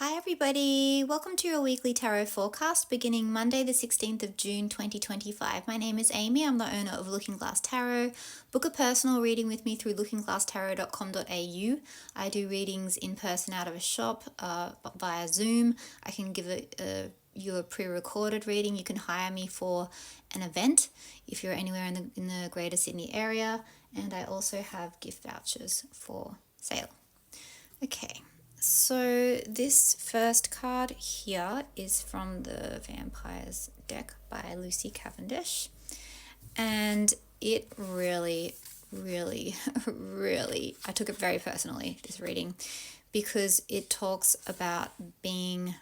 Hi everybody, welcome to your weekly tarot forecast beginning Monday the 16th of June 2025. My name is Amy, I'm the owner of Looking Glass Tarot. Book a personal reading with me through lookingglasstarot.com.au. I do readings in person out of a shop via Zoom. I can give you a pre-recorded reading. You can hire me for an event if you're anywhere in the Greater Sydney area, and I also have gift vouchers for sale. Okay. So this first card here is from the Vampires deck by Luxe Cavendish, and it really, I took it very personally, this reading, because it talks about being,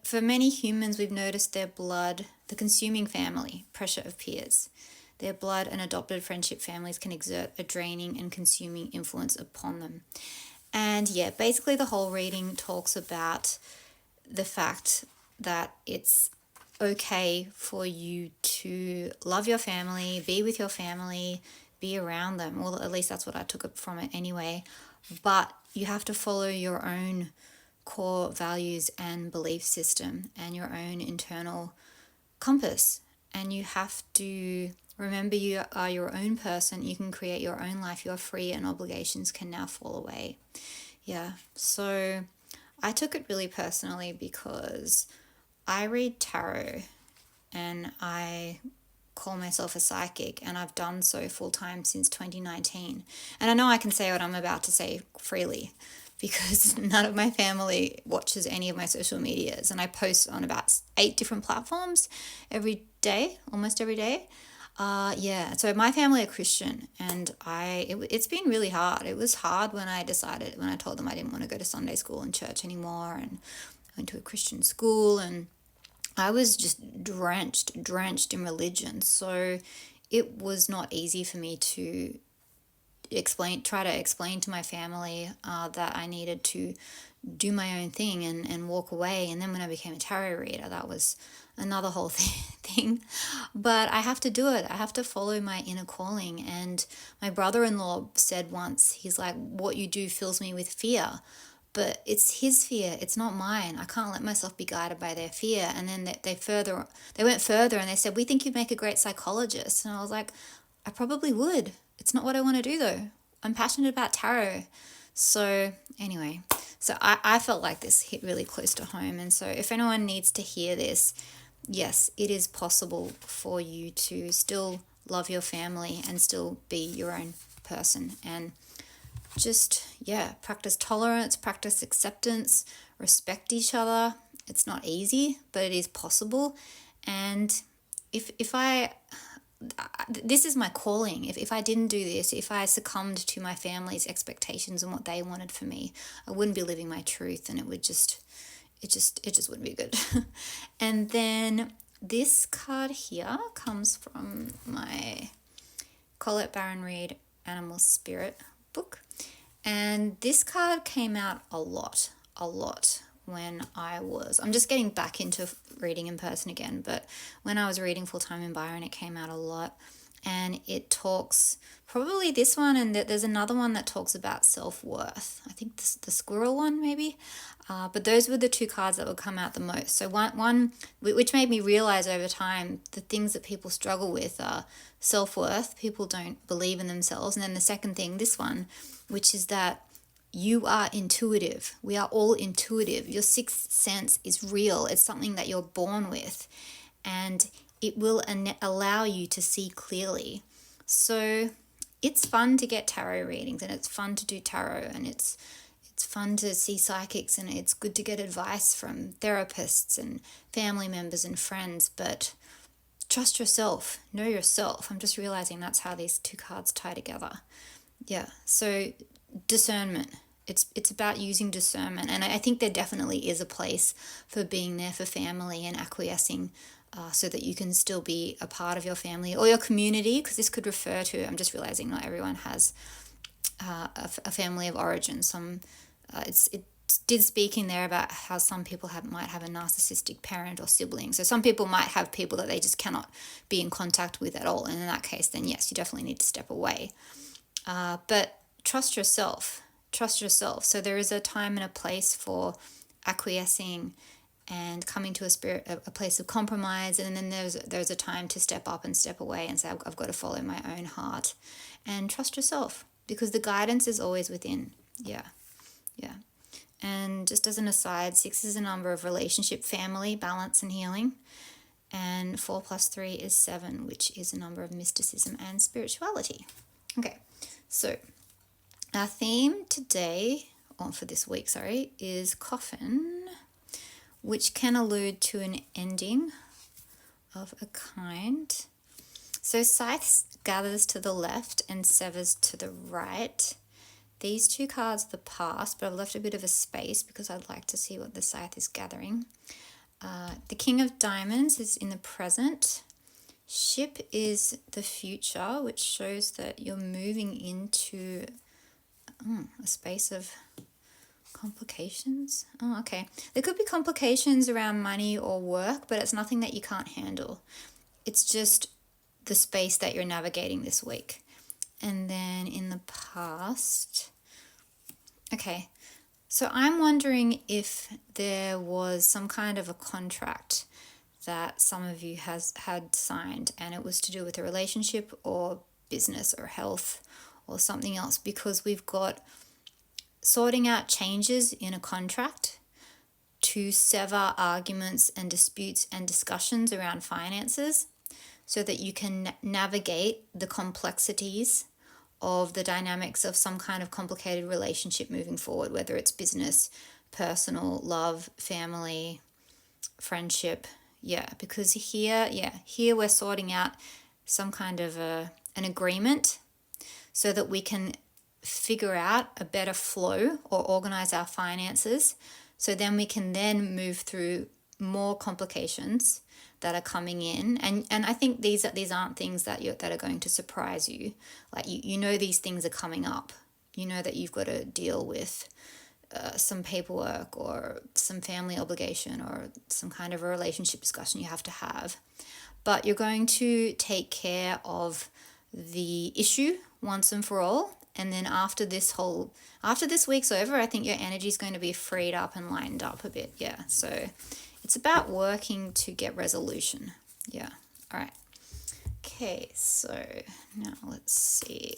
for many humans, we've noticed their blood, the consuming family, pressure of peers. Their blood and adopted friendship families can exert a draining and consuming influence upon them. And yeah, basically the whole reading talks about the fact that it's okay for you to love your family, be with your family, be around them. Well, at least that's what I took from it anyway. But you have to follow your own core values and belief system and your own internal compass. And you have to remember you are your own person. You can create your own life. You're free and obligations can now fall away. Yeah, so I took it really personally because I read tarot and I call myself a psychic, and I've done so full-time since 2019. And I know I can say what I'm about to say freely because none of my family watches any of my social medias, and I post on about 8 different platforms every day, almost every day. So my family are Christian, and it's been really hard. It was hard when I told them I didn't want to go to Sunday school and church anymore, and went to a Christian school, and I was just drenched in religion. So it was not easy for me to try to explain to my family that I needed to do my own thing and walk away. And then when I became a tarot reader, that was another whole thing. But I have to do it. I have to follow my inner calling. And my brother-in-law said once, he's like, what you do fills me with fear. But it's his fear, it's not mine. I can't let myself be guided by their fear. And then they went further and they said, we think you'd make a great psychologist. And I was like, I probably would. It's not what I want to do though. I'm passionate about tarot. So anyway, I felt like this hit really close to home. And so if anyone needs to hear this, yes, it is possible for you to still love your family and still be your own person. And just, practice tolerance, practice acceptance, respect each other. It's not easy, but it is possible. And this is my calling. If I didn't do this, if I succumbed to my family's expectations and what they wanted for me, I wouldn't be living my truth, and it just wouldn't be good. And then this card here comes from my Colette Baron Reid Animal Spirit book. And this card came out a lot when I'm just getting back into reading in person again, but when I was reading full-time in Byron, it came out a lot. And it talks, probably this one, and there's another one that talks about self-worth. I think the squirrel one maybe. But those were the 2 cards that would come out the most. So one which made me realize over time the things that people struggle with are self-worth. People don't believe in themselves. And then the second thing, this one, which is that you are intuitive. We are all intuitive. Your sixth sense is real. It's something that you're born with, and it will allow you to see clearly. So it's fun to get tarot readings, and it's fun to do tarot, and it's fun to see psychics, and it's good to get advice from therapists and family members and friends, but trust yourself, know yourself. I'm just realizing that's how these 2 cards tie together. Yeah, so discernment. It's about using discernment, and I think there definitely is a place for being there for family and acquiescing so that you can still be a part of your family or your community, because this could refer to, I'm just realizing not everyone has a family of origin. It did speak in there about how some people might have a narcissistic parent or sibling. So some people might have people that they just cannot be in contact with at all. And in that case, then yes, you definitely need to step away. But trust yourself. trust yourself. So there is a time and a place for acquiescing and coming to a place of compromise, and then there's a time to step up and step away and say, I've got to follow my own heart and trust yourself, because the guidance is always within. Yeah. And just as an aside, 6 is a number of relationship, family, balance, and healing. And 4 + 3 is 7, which is a number of mysticism and spirituality. Okay, so our theme today, or for this week, sorry, is coffin, which can allude to an ending of a kind. So scythe gathers to the left and severs to the right. These 2 cards are the past, but I've left a bit of a space because I'd like to see what the scythe is gathering. The King of Diamonds is in the present. Ship is the future, which shows that you're moving into a space of complications. Oh, okay. There could be complications around money or work, but it's nothing that you can't handle. It's just the space that you're navigating this week. And then in the past, okay, so I'm wondering if there was some kind of a contract that some of you had signed, and it was to do with a relationship or business or health or something else, because we've got sorting out changes in a contract to sever arguments and disputes and discussions around finances so that you can navigate the complexities of the dynamics of some kind of complicated relationship moving forward, whether it's business, personal, love, family, friendship. Yeah, because here we're sorting out some kind of an agreement so that we can figure out a better flow or organize our finances, so then we can then move through more complications that are coming in. And I think these aren't things that are going to surprise you. Like you know these things are coming up. You know that you've got to deal with some paperwork or some family obligation or some kind of a relationship discussion you have to have. But you're going to take care of the issue once and for all. And then after this week's over, I think your energy is going to be freed up and lined up a bit. Yeah. So it's about working to get resolution. Yeah. All right. Okay. So now let's see.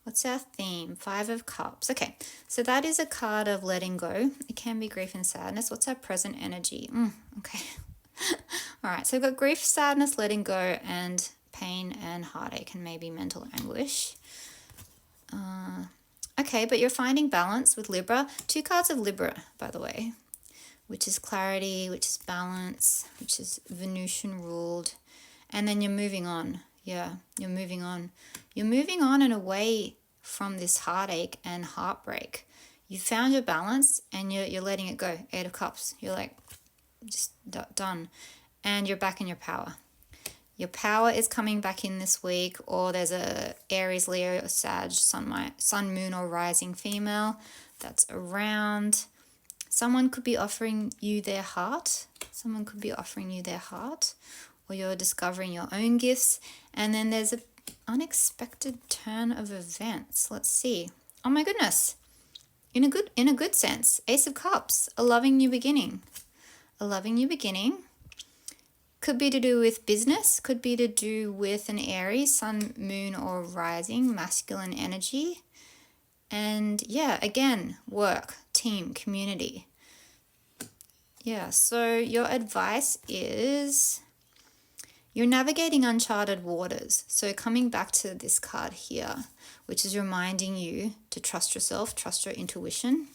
What's our theme? 5 of Cups. Okay. So that is a card of letting go. It can be grief and sadness. What's our present energy? Okay. All right. So we've got grief, sadness, letting go, and pain and heartache and maybe mental anguish. Okay, but you're finding balance with Libra. 2 cards of Libra, by the way, which is clarity, which is balance, which is Venusian ruled. And then you're moving on. Yeah, you're moving on. You're moving on and away from this heartache and heartbreak. You found your balance and you're letting it go. 8 of Cups. You're like, just done. And you're back in your power. Your power is coming back in this week, or there's a Aries, Leo, or Sag, sun, moon, or rising female that's around. Someone could be offering you their heart. Or you're discovering your own gifts. And then there's an unexpected turn of events. Let's see. Oh my goodness. In a good sense. Ace of Cups. A loving new beginning. Could be to do with business, could be to do with an Aries, sun, moon, or rising, masculine energy. And yeah, again, work, team, community. Yeah, so your advice is you're navigating uncharted waters. So coming back to this card here, which is reminding you to trust yourself, trust your intuition.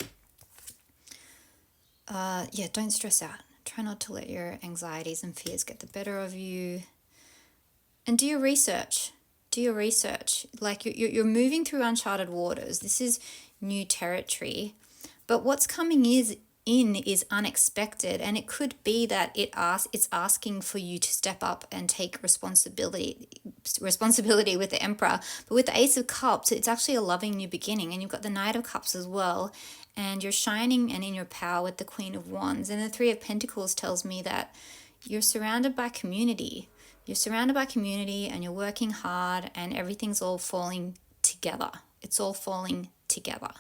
Don't stress out. Try not to let your anxieties and fears get the better of you. And do your research. Like you're moving through uncharted waters. This is new territory. But what's coming in is unexpected. And it could be that it's asking for you to step up and take responsibility with the Emperor. But with the Ace of Cups, it's actually a loving new beginning. And you've got the Knight of Cups as well. And you're shining and in your power with the Queen of Wands. And the 3 of Pentacles tells me that you're surrounded by community. And you're working hard and everything's all falling together. It's all falling together.